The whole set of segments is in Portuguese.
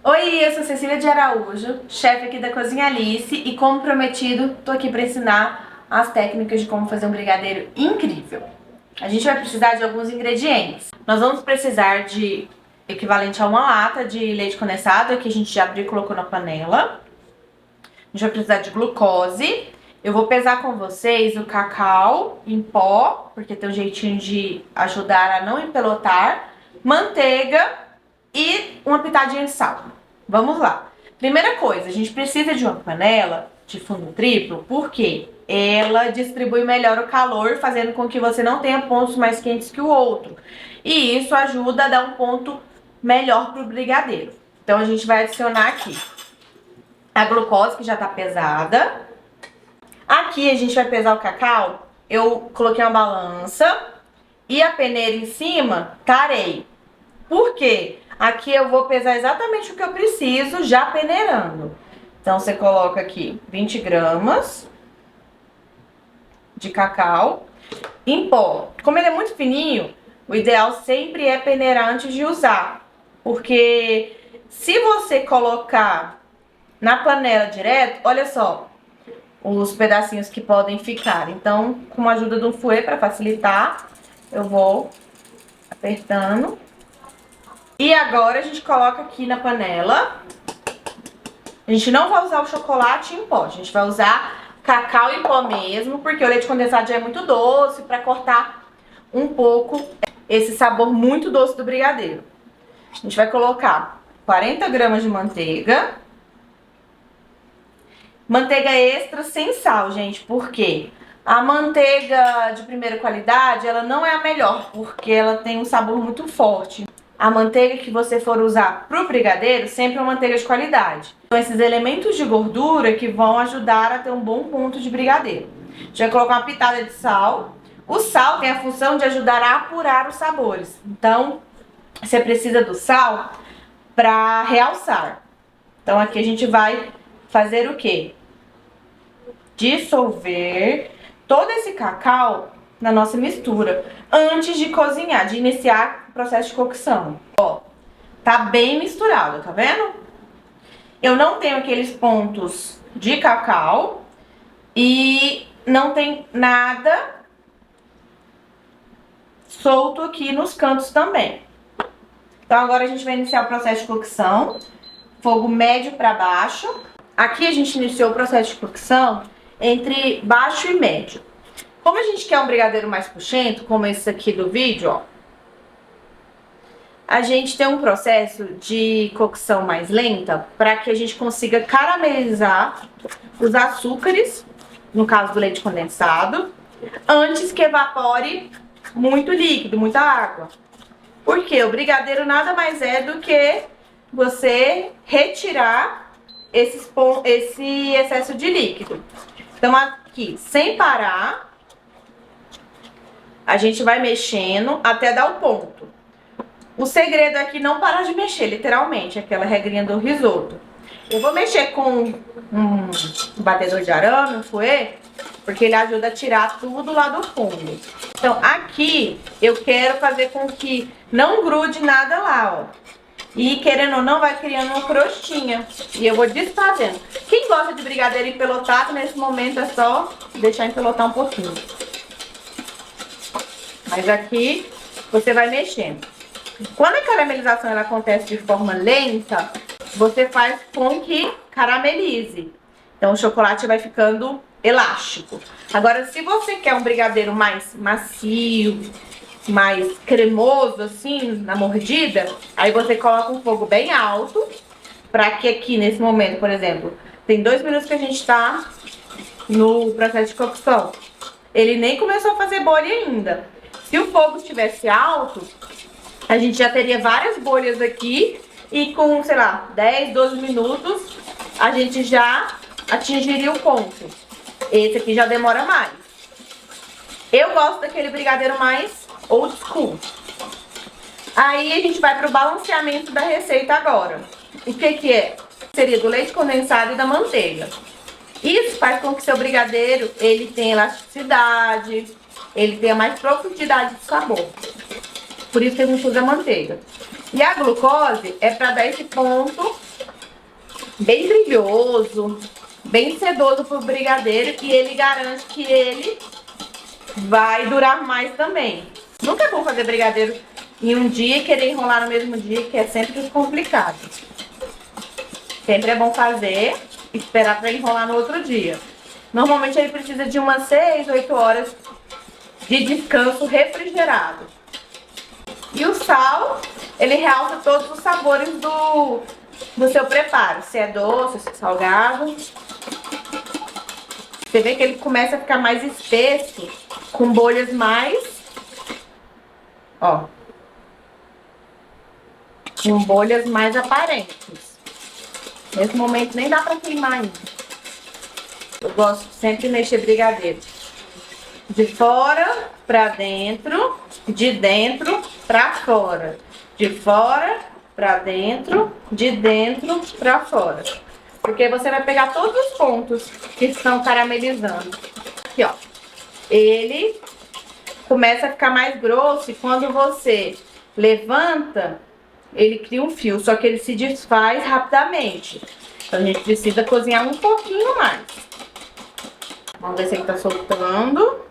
Oi, eu sou Cecília de Araújo, chefe aqui da Cozinha Alice e, como prometido, tô aqui para ensinar as técnicas de como fazer um brigadeiro incrível. A gente vai precisar de alguns ingredientes. Nós vamos precisar de equivalente a uma lata de leite condensado, que a gente já abriu e colocou na panela. A gente vai precisar de glucose. Eu vou pesar com vocês o cacau em pó, porque tem um jeitinho de ajudar a não empelotar, manteiga e uma pitadinha de sal. Vamos lá. Primeira coisa, a gente precisa de uma panela de fundo triplo, porque ela distribui melhor o calor, fazendo com que você não tenha pontos mais quentes que o outro. E isso ajuda a dar um ponto melhor pro brigadeiro. Então a gente vai adicionar aqui a glucose, que já tá pesada. Aqui a gente vai pesar o cacau. Eu coloquei uma balança e a peneira em cima, tarei. Por quê? Aqui eu vou pesar exatamente o que eu preciso, já peneirando. Então, você coloca aqui 20 gramas de cacau em pó. Como ele é muito fininho, o ideal sempre é peneirar antes de usar. Porque se você colocar na panela direto, olha só os pedacinhos que podem ficar. Então, com a ajuda do fouet para facilitar, eu vou apertando. E agora a gente coloca aqui na panela. A gente não vai usar o chocolate em pó, a gente vai usar cacau em pó mesmo, porque o leite condensado já é muito doce, para cortar um pouco esse sabor muito doce do brigadeiro. A gente vai colocar 40 gramas de manteiga. Manteiga extra sem sal, gente, porque a manteiga de primeira qualidade, ela não é a melhor, porque ela tem um sabor muito forte. A manteiga que você for usar pro brigadeiro, sempre é uma manteiga de qualidade. São esses elementos de gordura que vão ajudar a ter um bom ponto de brigadeiro. A gente vai colocar uma pitada de sal. O sal tem a função de ajudar a apurar os sabores. Então, você precisa do sal para realçar. Então, aqui a gente vai fazer o quê? Dissolver todo esse cacau na nossa mistura antes de cozinhar, de iniciar o processo de cocção. Ó, tá bem misturado, tá vendo? Eu não tenho aqueles pontos de cacau e não tem nada solto aqui nos cantos também. Então agora a gente vai iniciar o processo de cocção, fogo médio para baixo. Aqui a gente iniciou o processo de cocção entre baixo e médio. Como a gente quer um brigadeiro mais puxento, como esse aqui do vídeo, ó, a gente tem um processo de cocção mais lenta para que a gente consiga caramelizar os açúcares, no caso do leite condensado, antes que evapore muito líquido, muita água. Porque o brigadeiro nada mais é do que você retirar esse excesso de líquido. Então aqui, sem parar, a gente vai mexendo até dar o ponto. O segredo aqui é não parar de mexer, literalmente, aquela regrinha do risoto. Eu vou mexer com um batedor de arame, um fouet, porque ele ajuda a tirar tudo lá do fundo. Então aqui eu quero fazer com que não grude nada lá, ó. E querendo ou não, vai criando uma crostinha. E eu vou desfazendo. Quem gosta de brigadeiro empelotado, nesse momento é só deixar empelotar um pouquinho. Mas aqui você vai mexendo. Quando a caramelização ela acontece de forma lenta, você faz com que caramelize. Então o chocolate vai ficando elástico. Agora, se você quer um brigadeiro mais macio, mais cremoso, assim, na mordida, aí você coloca um fogo bem alto, pra que aqui, nesse momento, por exemplo, tem 2 minutos que a gente tá no processo de cocção. Ele nem começou a fazer bolha ainda. Se o fogo estivesse alto, a gente já teria várias bolhas aqui e com, sei lá, 10, 12 minutos, a gente já atingiria o ponto. Esse aqui já demora mais. Eu gosto daquele brigadeiro mais old school. Aí a gente vai pro balanceamento da receita agora. O que que é? Seria do leite condensado e da manteiga. Isso faz com que seu brigadeiro, ele tenha elasticidade, ele tenha mais profundidade de sabor. Por isso que a gente usa manteiga. E a glucose é para dar esse ponto bem brilhoso, bem sedoso pro brigadeiro, e ele garante que ele vai durar mais também. Nunca é bom fazer brigadeiro em um dia e querer enrolar no mesmo dia, que é sempre complicado. Sempre é bom fazer e esperar para ele enrolar no outro dia. Normalmente ele precisa de umas 6, 8 horas de descanso refrigerado. E o sal, ele realça todos os sabores do seu preparo. Se é doce, se é salgado. Você vê que ele começa a ficar mais espesso, com bolhas mais... Ó. Com bolhas mais aparentes. Nesse momento nem dá pra queimar ainda. Eu gosto sempre de mexer brigadeiro. De fora pra dentro, de dentro pra fora. De fora pra dentro, de dentro pra fora. Porque você vai pegar todos os pontos que estão caramelizando. Aqui, ó. Ele começa a ficar mais grosso e quando você levanta, ele cria um fio, só que ele se desfaz rapidamente. Então a gente precisa cozinhar um pouquinho mais. Vamos ver se ele tá soltando.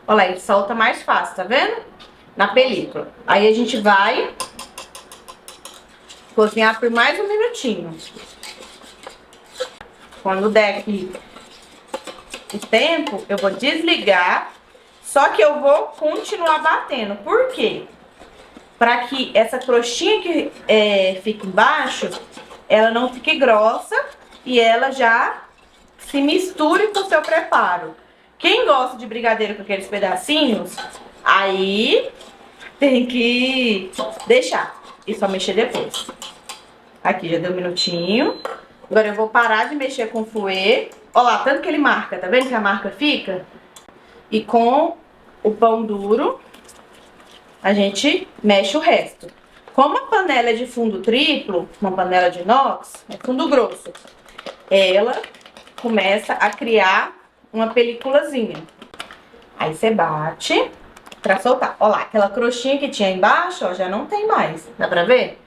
Olha lá, ele solta mais fácil, tá vendo? Na película. Aí a gente vai cozinhar por mais um minutinho. Quando der aqui o tempo, eu vou desligar. Só que eu vou continuar batendo. Por quê? Para que essa crostinha que fica embaixo, ela não fique grossa e ela já se misture com o seu preparo. Quem gosta de brigadeiro com aqueles pedacinhos, aí tem que deixar e só mexer depois. Aqui já deu um minutinho. Agora eu vou parar de mexer com o fouet. Olha lá, tanto que ele marca, tá vendo que a marca fica? E com o pão duro, a gente mexe o resto. Como a panela é de fundo triplo, uma panela de inox, é fundo grosso, ela começa a criar uma peliculazinha. Aí você bate pra soltar. Ó lá, aquela crostinha que tinha embaixo, ó, já não tem mais. Dá pra ver?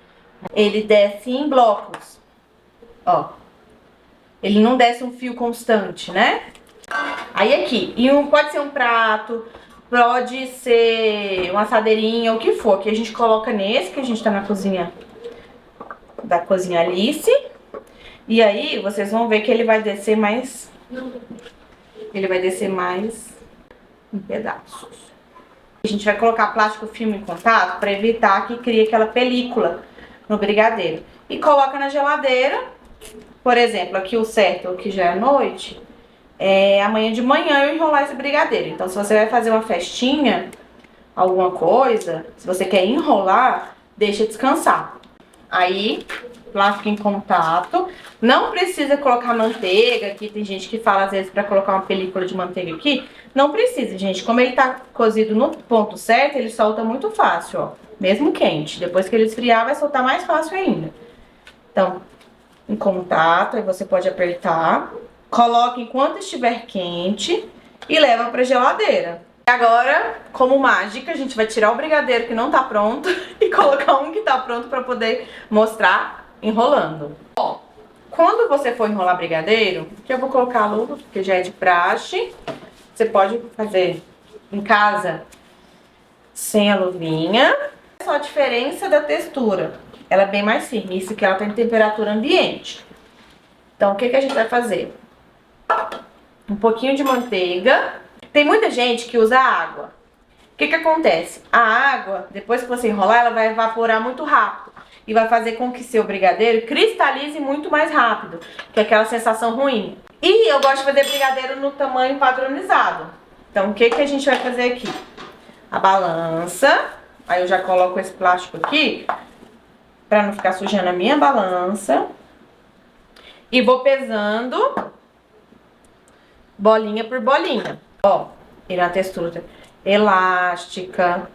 Ele desce em blocos. Ó. Ele não desce um fio constante, né? Aí aqui, pode ser um prato, pode ser uma assadeirinha, o que for. Que a gente coloca nesse, que a gente tá na cozinha da Cozinha Alice. E aí, vocês vão ver que ele vai descer mais... Ele vai descer mais em pedaços. A gente vai colocar plástico filme em contato para evitar que crie aquela película no brigadeiro. E coloca na geladeira. Por exemplo, aqui o certo, que já é noite, amanhã de manhã eu enrolar esse brigadeiro. Então, se você vai fazer uma festinha, alguma coisa, se você quer enrolar, deixa descansar. Aí, plástico em contato. Não precisa colocar manteiga, aqui tem gente que fala às vezes pra colocar uma película de manteiga aqui. Não precisa, gente. Como ele tá cozido no ponto certo, ele solta muito fácil, ó. Mesmo quente. Depois que ele esfriar, vai soltar mais fácil ainda. Então, em contato, aí você pode apertar. Coloca enquanto estiver quente e leva pra geladeira. Agora, como mágica, a gente vai tirar o brigadeiro que não tá pronto e colocar um que tá pronto pra poder mostrar enrolando. Ó, quando você for enrolar brigadeiro, que eu vou colocar a luva, porque já é de praxe. Você pode fazer em casa sem a luvinha. Só a diferença da textura. Ela é bem mais firme, isso que ela tá em temperatura ambiente. Então, o que que a gente vai fazer? Um pouquinho de manteiga. Tem muita gente que usa água. O que que acontece? A água, depois que você enrolar, ela vai evaporar muito rápido. E vai fazer com que seu brigadeiro cristalize muito mais rápido. Que é aquela sensação ruim. E eu gosto de fazer brigadeiro no tamanho padronizado. Então, o que que a gente vai fazer aqui? A balança. Aí eu já coloco esse plástico aqui, pra não ficar sujando a minha balança. E vou pesando bolinha por bolinha. Ó, ele é uma textura elástica.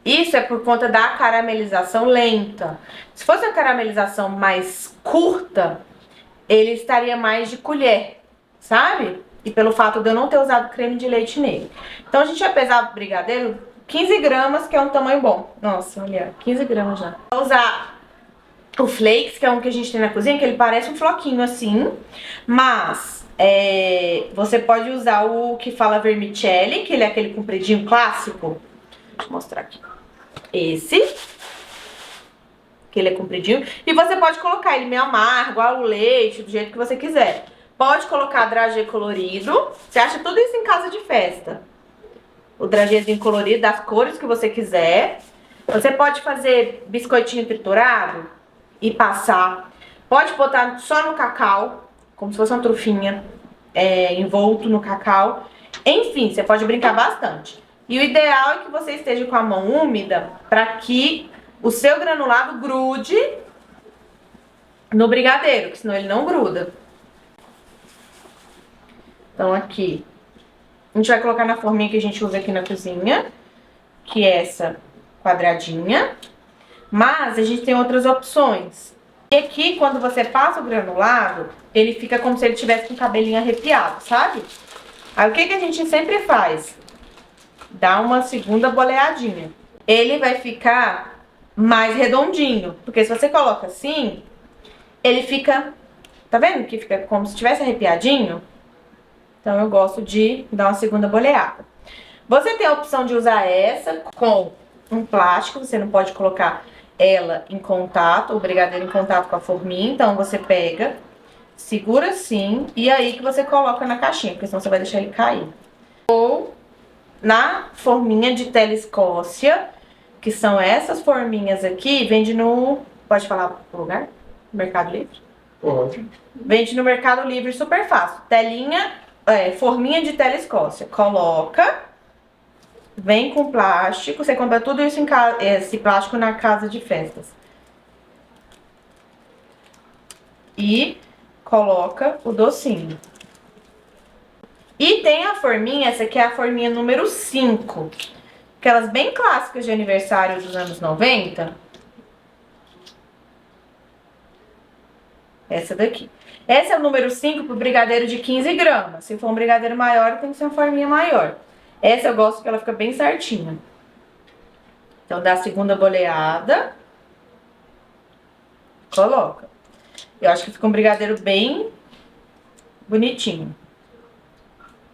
Isso é por conta da caramelização lenta. Se fosse uma caramelização mais curta, ele estaria mais de colher, sabe? E pelo fato de eu não ter usado creme de leite nele. Então a gente vai pesar o brigadeiro 15 gramas, que é um tamanho bom. Nossa, olha, 15 gramas já. Vou usar o Flakes, que é um que a gente tem na cozinha, que ele parece um floquinho assim, mas você pode usar o que fala vermicelli, que ele é aquele compridinho clássico. Deixa eu mostrar aqui. Esse, que ele é compridinho, e você pode colocar ele meio amargo, ao leite, do jeito que você quiser. Pode colocar dragê colorido, você acha tudo isso em casa de festa. O dragêzinho colorido, das cores que você quiser. Você pode fazer biscoitinho triturado e passar. Pode botar só no cacau, como se fosse uma trufinha, envolto no cacau. Enfim, você pode brincar bastante. E o ideal é que você esteja com a mão úmida para que o seu granulado grude no brigadeiro, que senão ele não gruda. Então aqui, a gente vai colocar na forminha que a gente usa aqui na cozinha, que é essa quadradinha. Mas a gente tem outras opções. E aqui, quando você passa o granulado, ele fica como se ele tivesse com o cabelinho arrepiado, sabe? Aí o que a gente sempre faz? Dá uma segunda boleadinha. Ele vai ficar mais redondinho, porque se você coloca assim, ele fica... Tá vendo que fica como se tivesse arrepiadinho? Então eu gosto de dar uma segunda boleada. Você tem a opção de usar essa com um plástico, você não pode colocar ela em contato, o brigadeiro em contato com a forminha. Então você pega, segura assim e aí que você coloca na caixinha, porque senão você vai deixar ele cair. Ou na forminha de tela Escócia, que são essas forminhas aqui, vende no... Pode falar o lugar? Mercado Livre? Pode. Vende no Mercado Livre, super fácil. Forminha de tela Escócia. Coloca, vem com plástico. Você compra tudo isso em casa, esse plástico na casa de festas. E coloca o docinho. E tem a forminha, essa aqui é a forminha número 5. Aquelas bem clássicas de aniversário dos anos 90. Essa daqui. Esse é o número 5 pro brigadeiro de 15 gramas. Se for um brigadeiro maior, tem que ser uma forminha maior. Essa eu gosto que ela fica bem certinha. Então dá a segunda boleada. Coloca. Eu acho que fica um brigadeiro bem bonitinho.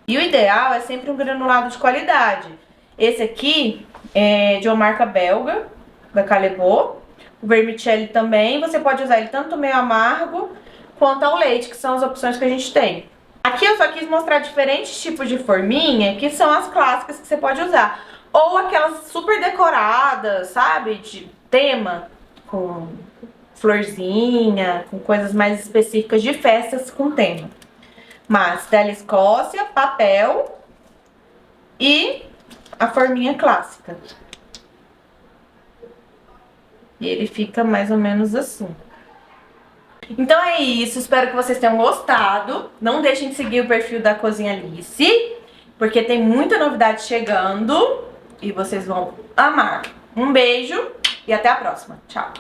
E o ideal é sempre um granulado de qualidade. Esse aqui é de uma marca belga, da Callebaut. O vermicelli também. Você pode usar ele tanto meio amargo quanto ao leite, que são as opções que a gente tem. Aqui eu só quis mostrar diferentes tipos de forminha, que são as clássicas que você pode usar. Ou aquelas super decoradas, sabe? De tema, com florzinha, com coisas mais específicas de festas com tema. Mas tela Escócia, papel e a forminha clássica. E ele fica mais ou menos assim. Então é isso, espero que vocês tenham gostado. Não deixem de seguir o perfil da Cozinha Alice, porque tem muita novidade chegando e vocês vão amar. Um beijo e até a próxima. Tchau!